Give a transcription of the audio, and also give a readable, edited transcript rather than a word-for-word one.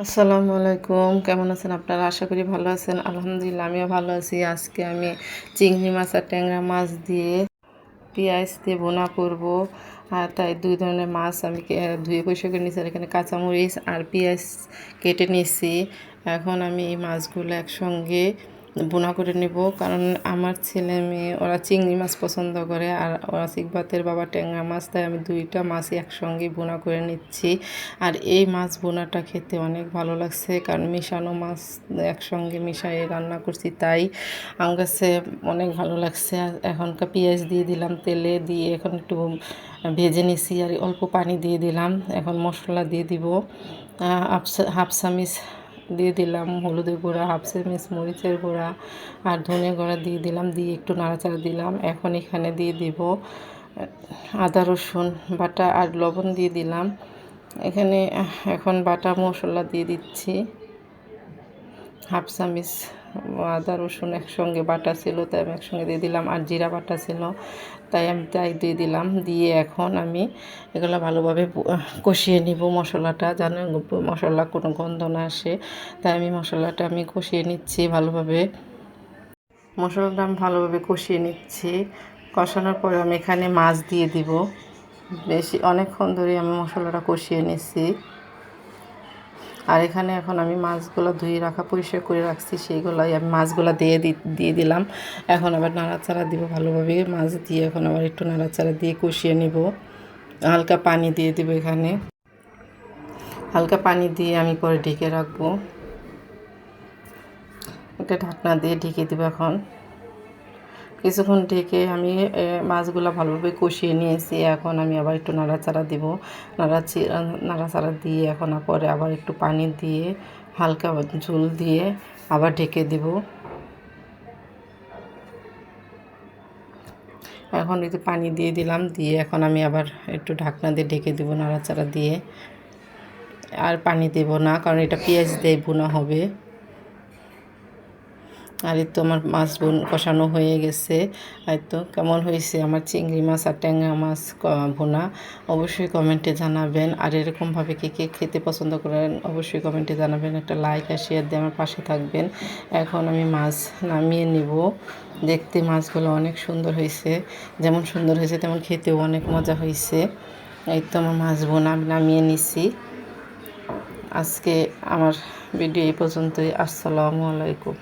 আসসালামু আলাইকুম, কেমন আছেন আপনারা? আশা করি ভালো আছেন। আলহামদুলিল্লাহ আমিও ভালো আছি। আজকে আমি চিংড়ি মাছ আর ট্যাংরা মাছ দিয়ে পেঁয়াজ দিয়ে ভুনা করব। আর তাই দুই ধরনের মাছ আমি ধুয়ে পরিষ্কার করে নিয়েছি। আর এখানে কাঁচামরিচ আর পেঁয়াজ কেটে নিয়েছি। এখন আমি এই মাছগুলো একসঙ্গে ভুনা করে নেব, কারণ আমার ছেলে মেয়ে ওরা চিংড়ি মাছ পছন্দ করে আর ওরা সিকবাতের বাবা ট্যাংরা মাছ, তাই আমি দুইটা মাছই একসঙ্গে ভুনা করে নিচ্ছি। আর এই মাছ ভুনাটা খেতে অনেক ভালো লাগছে, কারণ মিশানো মাছ একসঙ্গে মিশিয়ে রান্না করছি, তাই আমার কাছে অনেক ভালো লাগছে। আর এখনকার পেঁয়াজ দিয়ে দিলাম তেলে, দিয়ে এখন একটু ভেজে নিছি আর অল্প পানি দিয়ে দিলাম। এখন মশলা দিয়ে দিব। হাফ চামচ দিয়ে দিলাম হলুদের গুঁড়া, হাফ চামচ মরিচের গুঁড়া আর ধনে গুঁড়া দিয়ে দিলাম, দিয়ে একটু নাড়াচাড়া দিলাম। এখন এখানে দিয়ে দিব আদা রসুন বাটা আর লবণ দিয়ে দিলাম। এখানে এখন বাটা মশলা দিয়ে দিচ্ছি। হাফ চামচ আদা রসুন একসঙ্গে বাটা ছিল, তাই আমি একসঙ্গে দিয়ে দিলাম। আর জিরা বাটা ছিল, তাই আমি দিয়ে দিলাম। দিয়ে এখন আমি এগুলো ভালোভাবে কষিয়ে নিব মশলাটা, যেন মশলা কোনো গন্ধ না আসে। তাই আমি মশলাটা কষিয়ে নিচ্ছি ভালোভাবে। মশলাটা আমি ভালোভাবে কষিয়ে নিচ্ছি। কষানোর পরে আমি এখানে মাছ দিয়ে দিব। অনেকক্ষণ ধরে আমি মশলাটা কষিয়ে নিচ্ছি। আর এখানে এখন আমি মাছগুলো ধুয়ে রাখা পরিষ্কার করে রাখছি, সেইগুলাই আমি মাছগুলো দিয়ে দিলাম। এখন আবার নাড়াচাড়া দিব ভালোভাবে। মাছ দিয়ে এখন আবার একটু নাড়াচাড়া দিয়ে কষিয়ে নিব। হালকা পানি দিয়ে দিব, এখানে হালকা পানি দিয়ে আমি পরে ঢেকে রাখবো। একটা ঢাকনা দিয়ে ঢেকে দিব। এখন কিছুক্ষণ ঢেকে আমি মাছগুলো ভালোভাবে কষিয়ে নিয়েছি। এখন আমি আবার একটু নাড়াচাড়া দিব। নাড়াচাড়া দিয়ে এখন পরে আবার একটু পানি দিয়ে হালকা ঝোল দিয়ে আবার ঢেকে দিব। এখন একটু পানি দিয়ে দিলাম, দিয়ে এখন আমি আবার একটু ঢাকনা দিয়ে ঢেকে দিব নাড়াচাড়া দিয়ে। আর পানি দেব না, কারণ এটা পেঁয়াজ দিয়ে ভুনা হবে। আর এই তো আমার মাছ কষানো হয়ে গেছে। আর তো কেমন হয়েছে আমার চিংড়ি মাছ আর ট্যাংরা মাছ ভুনা, অবশ্যই কমেন্টে জানাবেন। আর এরকমভাবে কে কে খেতে পছন্দ করেন অবশ্যই কমেন্টে জানাবেন। একটা লাইক আর শেয়ার দিয়ে আমার পাশে থাকবেন। এখন আমি মাছ নামিয়ে নিব। দেখতে মাছগুলো অনেক সুন্দর হয়েছে, যেমন সুন্দর হয়েছে তেমন খেতেও অনেক মজা হয়েছে। এই তো আমার মাছ ভুনা আমি নামিয়ে নিছি। আজকে আমার ভিডিও এই পর্যন্তই। আসসালামু আলাইকুম।